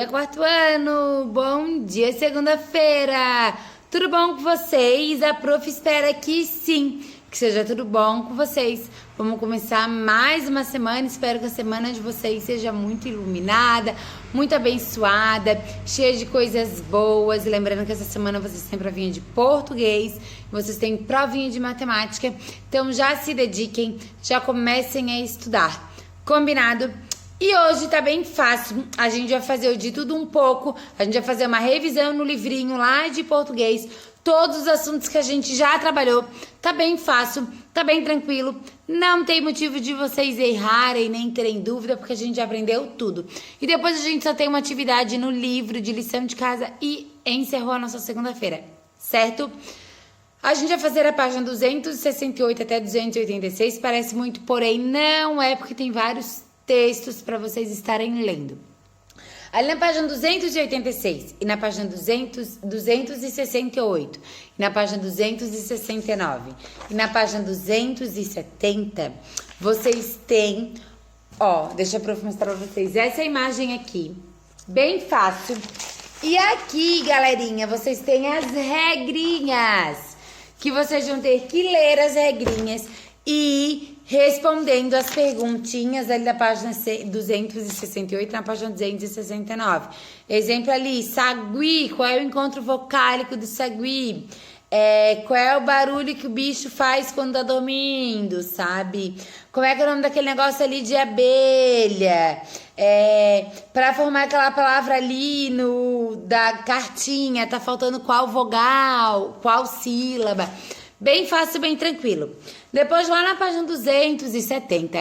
dia, quarto ano! Bom dia, segunda-feira! Tudo bom com vocês? A prof espera que sim, que seja tudo bom com vocês. Vamos começar mais uma semana, espero que a semana de vocês seja muito iluminada, muito abençoada, cheia de coisas boas. Lembrando que essa semana vocês têm provinha de português, vocês têm provinha de matemática, então já se dediquem, já comecem a estudar. Combinado? E hoje tá bem fácil, a gente vai fazer o de tudo um pouco, a gente vai fazer uma revisão no livrinho lá de português, todos os assuntos que a gente já trabalhou, tá bem fácil, tá bem tranquilo, não tem motivo de vocês errarem nem terem dúvida, porque a gente já aprendeu tudo. E depois a gente só tem uma atividade no livro de lição de casa e encerrou a nossa segunda-feira, certo? A gente vai fazer a página 268 até 286, parece muito, porém não é, porque tem vários textos para vocês estarem lendo. Ali na página 286 e na página 268 e na página 269 e na página 270, vocês têm, deixa eu mostrar para vocês essa imagem aqui, bem fácil. E aqui, galerinha, vocês têm as regrinhas, que vocês vão ter que ler as regrinhas e respondendo as perguntinhas ali da página 268 na página 269. Exemplo ali, sagui, qual é o encontro vocálico do sagui? Qual é o barulho que o bicho faz quando tá dormindo, sabe? Como é que é o nome daquele negócio ali de abelha? Para formar aquela palavra ali da cartinha, tá faltando qual vogal, qual sílaba? Bem fácil, bem tranquilo. Depois, lá na página 270,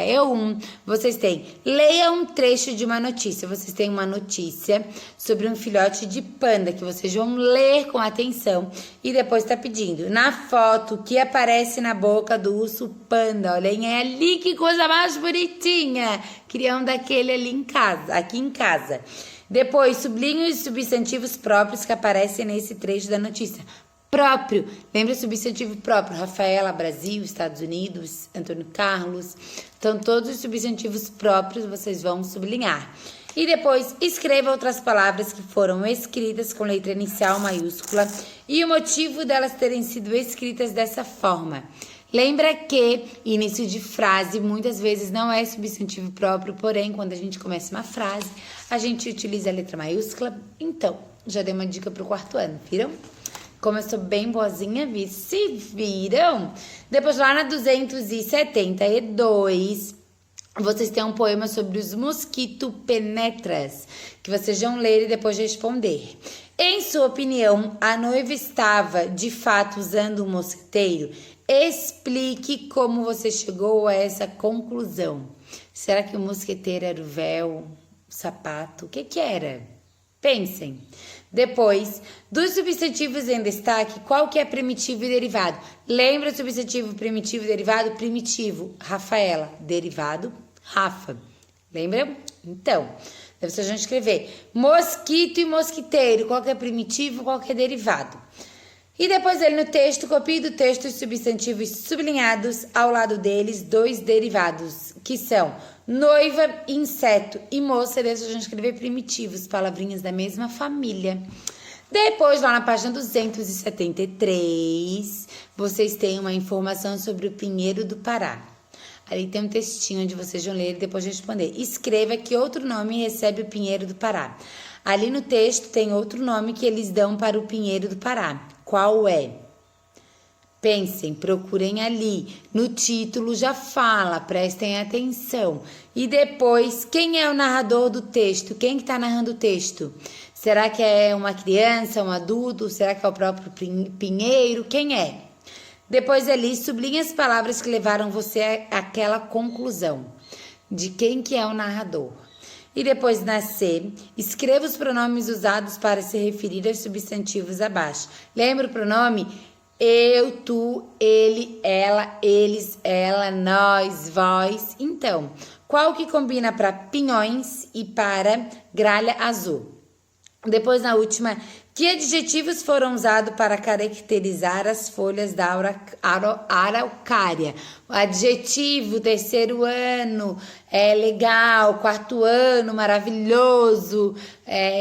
vocês têm, leia um trecho de uma notícia. Vocês têm uma notícia sobre um filhote de panda, que vocês vão ler com atenção. E depois tá pedindo, na foto, o que aparece na boca do urso panda. Olhem, é ali, que coisa mais bonitinha. Queria um daquele ali aqui em casa. Depois, sublinhe os substantivos próprios que aparecem nesse trecho da notícia. Próprio, lembra o substantivo próprio, Rafaela, Brasil, Estados Unidos, Antônio Carlos. Então, todos os substantivos próprios vocês vão sublinhar. E depois, escreva outras palavras que foram escritas com letra inicial maiúscula e o motivo delas terem sido escritas dessa forma. Lembra que início de frase muitas vezes não é substantivo próprio, porém, quando a gente começa uma frase, a gente utiliza a letra maiúscula. Então, já dei uma dica para o quarto ano, viram? Como eu sou bem boazinha, se viram? Depois, lá na 272, vocês têm um poema sobre os mosquito-penetras, que vocês vão ler e depois responder. Em sua opinião, a noiva estava, de fato, usando um mosquiteiro? Explique como você chegou a essa conclusão. Será que o mosquiteiro era o véu, o sapato? O que era? Pensem. Depois, dos substantivos em destaque, qual que é primitivo e derivado? Lembra o substantivo primitivo e derivado? Primitivo, Rafaela. Derivado, Rafa. Lembram? Então, vocês vão escrever mosquito e mosquiteiro. Qual que é primitivo, qual que é derivado? E depois ali no texto, copie do texto os substantivos sublinhados, ao lado deles, dois derivados, que são noiva, inseto e moça. E vocês vão escrever primitivos, palavrinhas da mesma família. Depois, lá na página 273, vocês têm uma informação sobre o pinheiro do Pará. Ali tem um textinho onde vocês vão ler e depois responder. Escreva que outro nome recebe o pinheiro do Pará. Ali no texto tem outro nome que eles dão para o pinheiro do Pará. Qual é? Pensem, procurem ali. No título já fala, prestem atenção. E depois, quem é o narrador do texto? Quem que está narrando o texto? Será que é uma criança, um adulto? Será que é o próprio pinheiro? Quem é? Depois ali, sublinhe as palavras que levaram você àquela conclusão. De quem que é o narrador. E depois, na C, escreva os pronomes usados para se referir aos substantivos abaixo. Lembra o pronome? Eu, tu, ele, ela, eles, ela, nós, vós. Então, qual que combina para pinhões e para gralha azul? Depois, na última, que adjetivos foram usados para caracterizar as folhas da araucária? O adjetivo, terceiro ano, legal, quarto ano, maravilhoso,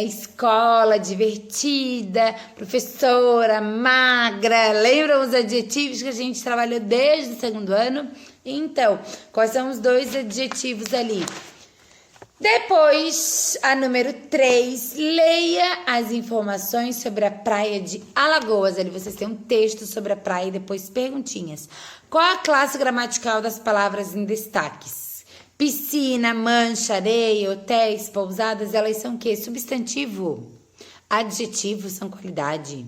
escola, divertida, professora, magra. Lembram os adjetivos que a gente trabalhou desde o segundo ano? Então, quais são os 2 adjetivos ali? Depois, a número 3, leia as informações sobre a praia de Alagoas. Ali vocês têm um texto sobre a praia e depois perguntinhas. Qual a classe gramatical das palavras em destaques? Piscina, mancha, areia, hotéis, pousadas, elas são o quê? Substantivo. Adjetivo são qualidade.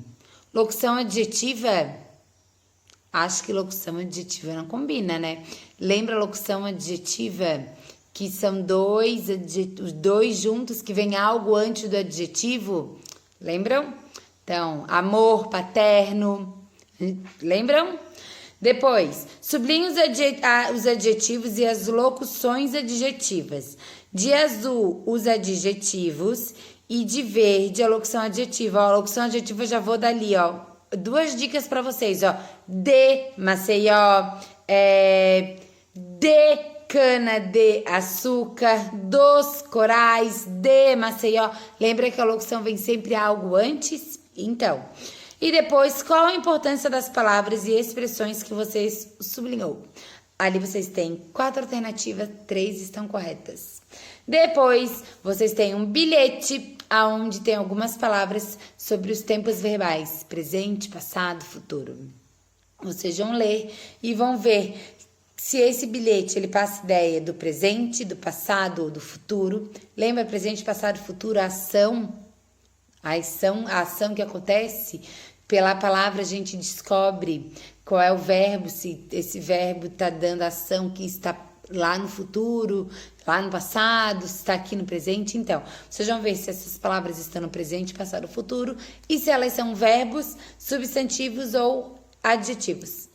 Locução adjetiva? Acho que locução adjetiva não combina, né? Lembra locução adjetiva? Que são os dois juntos, que vem algo antes do adjetivo. Lembram? Então, amor paterno. Lembram? Depois, sublinhe os adjetivos e as locuções adjetivas. De azul, os adjetivos. E de verde, a locução adjetiva. Ó, a locução adjetiva eu já vou dali, ó. 2 dicas para vocês, ó. De Maceió, de cana de açúcar, dos corais, de Maceió. Lembra que a locução vem sempre algo antes? Então, e depois, qual a importância das palavras e expressões que vocês sublinhou? Ali vocês têm 4 alternativas, 3 estão corretas. Depois, vocês têm um bilhete, onde tem algumas palavras sobre os tempos verbais, presente, passado, futuro. Vocês vão ler e vão ver se esse bilhete ele passa ideia do presente, do passado ou do futuro. Lembra presente, passado, futuro, a ação que acontece? Pela palavra a gente descobre qual é o verbo, se esse verbo está dando ação que está lá no futuro, lá no passado, se está aqui no presente. Então, vocês vão ver se essas palavras estão no presente, passado, futuro e se elas são verbos, substantivos ou adjetivos.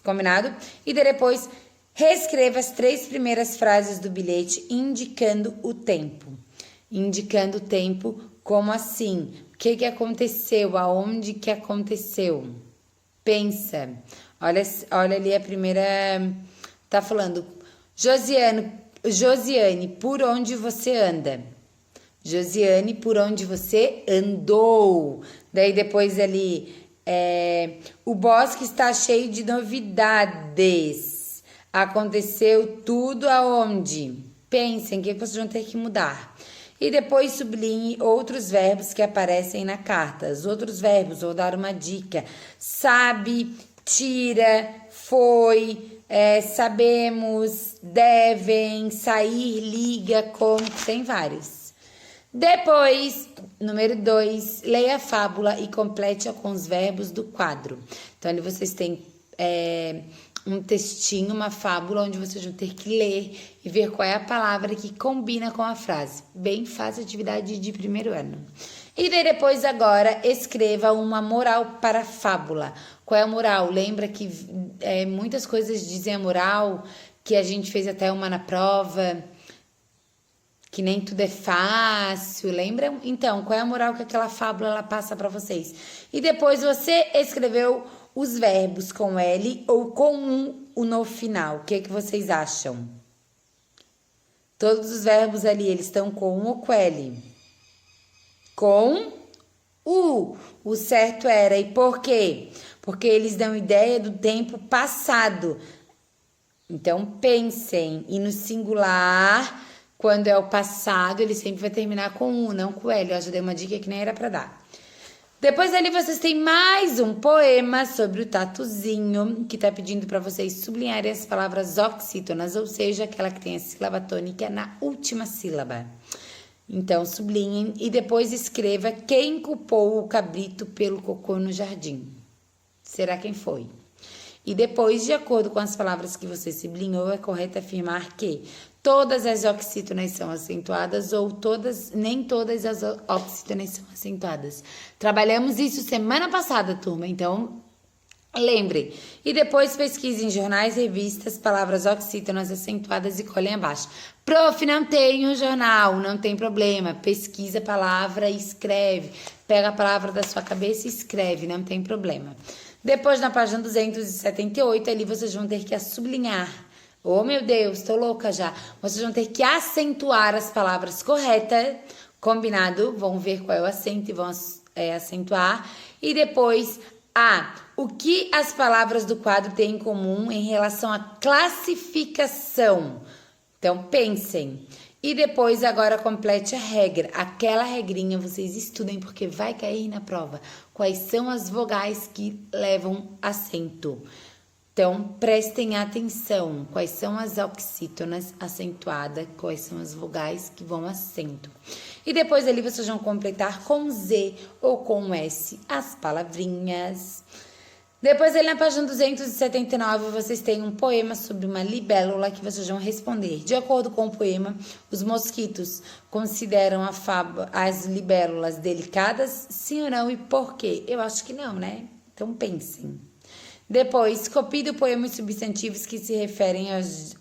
Combinado? E depois, reescreva as 3 primeiras frases do bilhete indicando o tempo. Indicando o tempo, como assim? O que aconteceu? Aonde que aconteceu? Pensa. Olha ali a primeira... Tá falando, Josiane, por onde você anda? Josiane, por onde você andou? Daí depois ali... o bosque está cheio de novidades. Aconteceu tudo aonde? Pensem que vocês vão ter que mudar. E depois sublinhe outros verbos que aparecem na carta. Os outros verbos, vou dar uma dica. Sabe, tira, foi, sabemos, devem, sair, liga, como, tem vários. Depois, número 2, leia a fábula e complete-a com os verbos do quadro. Então, ali vocês têm um textinho, uma fábula, onde vocês vão ter que ler e ver qual é a palavra que combina com a frase. Bem fácil, atividade de primeiro ano. E daí depois, agora, escreva uma moral para a fábula. Qual é a moral? Lembra que muitas coisas dizem a moral, que a gente fez até uma na prova... que nem tudo é fácil, lembram? Então, qual é a moral que aquela fábula ela passa para vocês? E depois você escreveu os verbos com L ou com um no final. O que vocês acham? Todos os verbos ali, eles estão com um ou com L? Com U. O certo era. E por quê? Porque eles dão ideia do tempo passado. Então, pensem. E no singular... Quando é o passado, ele sempre vai terminar com U, não com L. Eu já dei uma dica que nem era para dar. Depois ali vocês têm mais um poema sobre o tatuzinho, que tá pedindo para vocês sublinharem as palavras oxítonas, ou seja, aquela que tem a sílaba tônica na última sílaba. Então, sublinhem e depois escreva quem culpou o cabrito pelo cocô no jardim. Será quem foi? E depois, de acordo com as palavras que você sublinhou, é correto afirmar que todas as oxítonas são acentuadas ou nem todas as oxítonas são acentuadas. Trabalhamos isso semana passada, turma. Então, Lembre, e depois pesquise em jornais, revistas, palavras oxítonas acentuadas e colhem abaixo. Prof, não tem um jornal, não tem problema. Pesquisa a palavra e escreve. Pega a palavra da sua cabeça e escreve, não tem problema. Depois, na página 278, ali vocês vão ter que sublinhar. Oh, meu Deus, tô louca já. Vocês vão ter que acentuar as palavras corretas. Combinado? Vão ver qual é o acento e vão acentuar. E depois, o que as palavras do quadro têm em comum em relação à classificação? Então, pensem. E depois, agora, complete a regra. Aquela regrinha vocês estudem, porque vai cair na prova. Quais são as vogais que levam acento? Então, prestem atenção. Quais são as oxítonas acentuadas? Quais são as vogais que vão acento? E depois ali vocês vão completar com Z ou com S as palavrinhas. Depois ali na página 279 vocês têm um poema sobre uma libélula que vocês vão responder. De acordo com o poema, os mosquitos consideram as libélulas delicadas? Sim ou não? E por quê? Eu acho que não, né? Então pensem. Depois, copie do poema os substantivos que se referem aos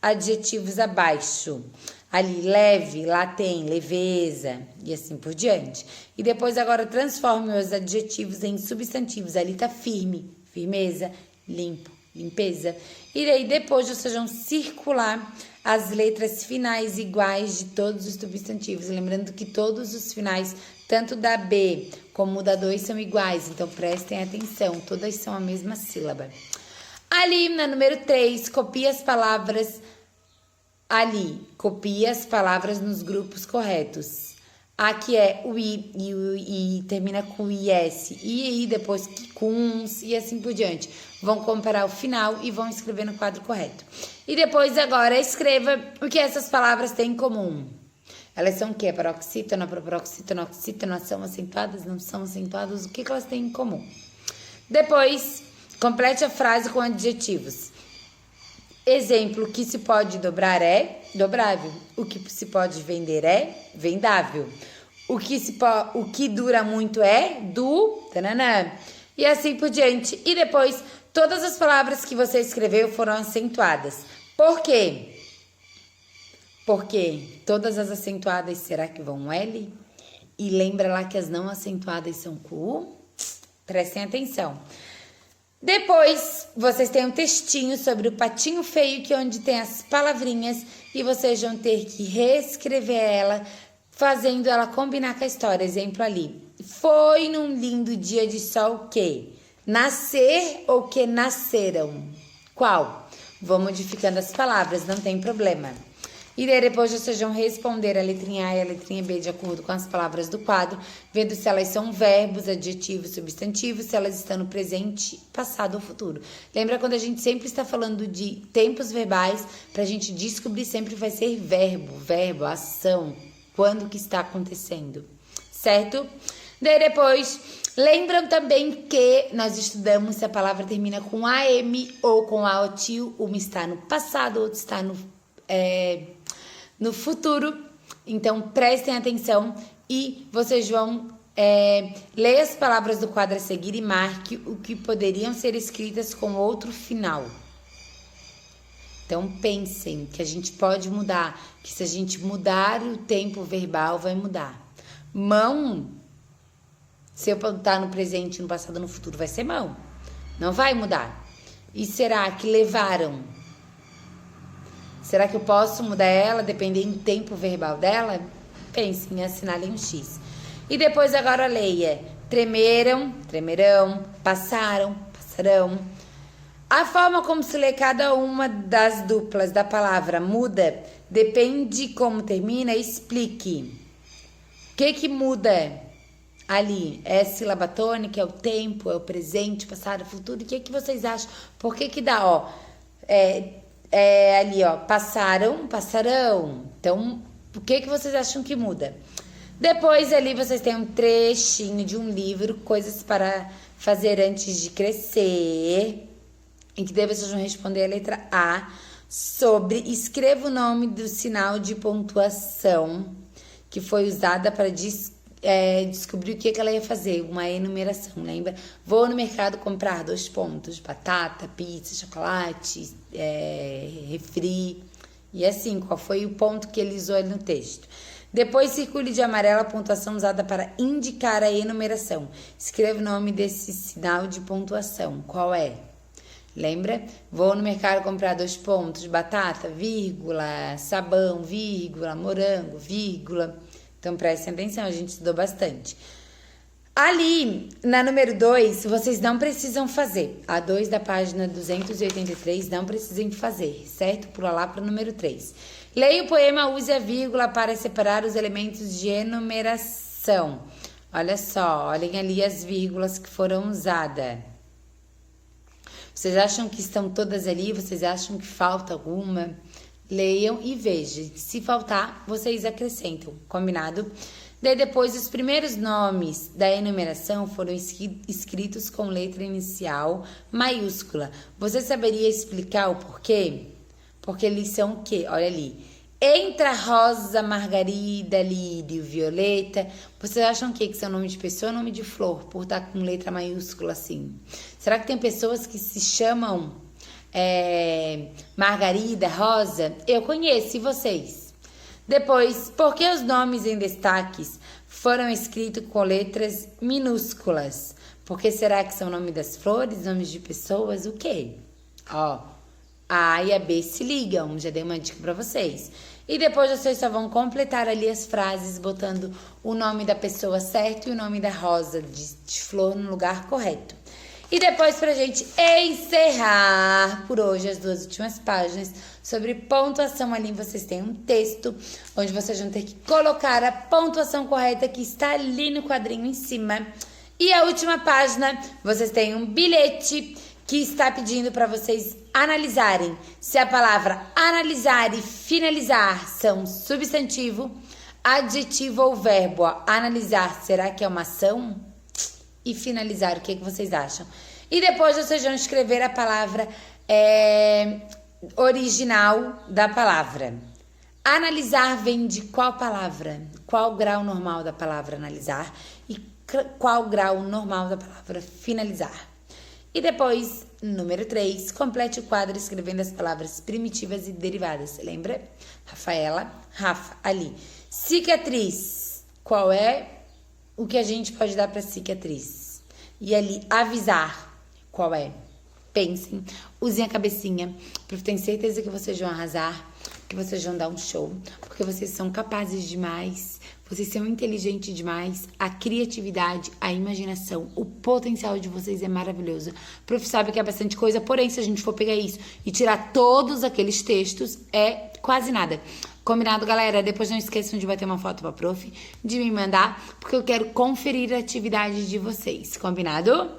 adjetivos abaixo. Ali, leve, lá tem leveza e assim por diante. E depois agora transforme os adjetivos em substantivos. Ali tá firme, firmeza, limpo, limpeza. E daí depois vocês vão circular as letras finais iguais de todos os substantivos. Lembrando que todos os finais, tanto da B como da 2, são iguais. Então prestem atenção, todas são a mesma sílaba. Ali na número 3, copie as palavras. Ali, copia as palavras nos grupos corretos. Aqui é o I e o I termina com IS. E aí depois com uns e assim por diante. Vão comparar o final e vão escrever no quadro correto. E depois agora escreva o que essas palavras têm em comum. Elas são o quê? Paroxítona, proparoxítona, oxítona, são acentuadas, não são acentuadas? O que elas têm em comum? Depois, complete a frase com adjetivos. Exemplo, o que se pode dobrar é dobrável. O que se pode vender é vendável. O que dura muito é tananã. E assim por diante. E depois, todas as palavras que você escreveu foram acentuadas. Por quê? Porque todas as acentuadas, será que vão L? E lembra lá que as não acentuadas são com U? Prestem atenção. Depois, vocês têm um textinho sobre o patinho feio, que é onde tem as palavrinhas, e vocês vão ter que reescrever ela, fazendo ela combinar com a história. Exemplo ali. Foi num lindo dia de sol que? Nascer ou que nasceram? Qual? Vou modificando as palavras, não tem problema. E daí depois vocês vão responder a letrinha A e a letrinha B de acordo com as palavras do quadro, vendo se elas são verbos, adjetivos, substantivos, se elas estão no presente, passado ou futuro. Lembra quando a gente sempre está falando de tempos verbais, para a gente descobrir sempre vai ser verbo, ação, quando que está acontecendo, certo? Daí depois, lembram também que nós estudamos se a palavra termina com AM ou com AOTIL, uma está no passado, outra está no futuro. Então prestem atenção e vocês vão ler as palavras do quadro a seguir e marque o que poderiam ser escritas com outro final. Então pensem que a gente pode mudar, que se a gente mudar o tempo verbal vai mudar. Mão, se eu botar no presente, no passado, no futuro, vai ser mão, não vai mudar. E será que levaram? Será que eu posso mudar ela dependendo do tempo verbal dela? Pensem, assinalem um X. E depois agora leia. Tremeram, tremerão, passaram, passarão. A forma como se lê cada uma das duplas da palavra muda, depende de como termina, explique. O que muda ali? É sílaba tônica, é o tempo, é o presente, passado, futuro? O que vocês acham? Por que dá, ali, passaram, passarão. Então, o que vocês acham que muda? Depois, ali, vocês têm um trechinho de um livro, Coisas para Fazer Antes de Crescer, em que daí vocês vão responder a letra A, sobre escreva o nome do sinal de pontuação que foi usada para descobriu o que ela ia fazer, uma enumeração, lembra? Vou no mercado comprar 2 pontos, batata, pizza, chocolate, refri, e assim, qual foi o ponto que ele usou ali no texto. Depois, circule de amarelo a pontuação usada para indicar a enumeração. Escreva o nome desse sinal de pontuação, qual é? Lembra? Vou no mercado comprar 2 pontos, batata, vírgula, sabão, vírgula, morango, vírgula. Então, prestem atenção, a gente estudou bastante. Ali, na número 2, vocês não precisam fazer. A 2 da página 283 não precisam fazer, certo? Pula lá para o número 3. Leia o poema, use a vírgula para separar os elementos de enumeração. Olha só, olhem ali as vírgulas que foram usadas. Vocês acham que estão todas ali? Vocês acham que falta alguma? Leiam e vejam. Se faltar, vocês acrescentam. Combinado? Daí depois, os primeiros nomes da enumeração foram escritos com letra inicial maiúscula. Você saberia explicar o porquê? Porque eles são o quê? Olha ali. Entra rosa, margarida, lírio, violeta. Vocês acham o quê? Que são nome de pessoa ou nome de flor? Por estar com letra maiúscula assim. Será que tem pessoas que se chamam Margarida, Rosa? Eu conheço, e vocês? Depois, por que os nomes em destaques foram escritos com letras minúsculas? Porque será que são nome das flores, nomes de pessoas, o quê? Ó, a A e a B se ligam, já dei uma dica pra vocês. E depois vocês só vão completar ali as frases, botando o nome da pessoa certo e o nome da rosa de flor no lugar correto. E depois, pra gente encerrar por hoje as 2 últimas páginas sobre pontuação, ali vocês têm um texto onde vocês vão ter que colocar a pontuação correta que está ali no quadrinho em cima. E a última página, vocês têm um bilhete que está pedindo para vocês analisarem se a palavra analisar e finalizar são substantivo, adjetivo ou verbo. Analisar, será que é uma ação? E finalizar, o que vocês acham? E depois vocês vão escrever a palavra original da palavra. Analisar vem de qual palavra? Qual grau normal da palavra analisar? E qual grau normal da palavra finalizar? E depois, número 3, complete o quadro escrevendo as palavras primitivas e derivadas. Lembra? Rafaela, Rafa, ali. Cicatriz. Qual é o que a gente pode dar para cicatriz? E ali, avisar. Qual é? Pensem, usem a cabecinha, porque tenho certeza que vocês vão arrasar, que vocês vão dar um show, porque vocês são capazes demais, vocês são inteligentes demais, a criatividade, a imaginação, o potencial de vocês é maravilhoso. O prof sabe que é bastante coisa, porém, se a gente for pegar isso e tirar todos aqueles textos, é quase nada. Combinado, galera? Depois não esqueçam de bater uma foto pra prof, de me mandar, porque eu quero conferir a atividade de vocês. Combinado?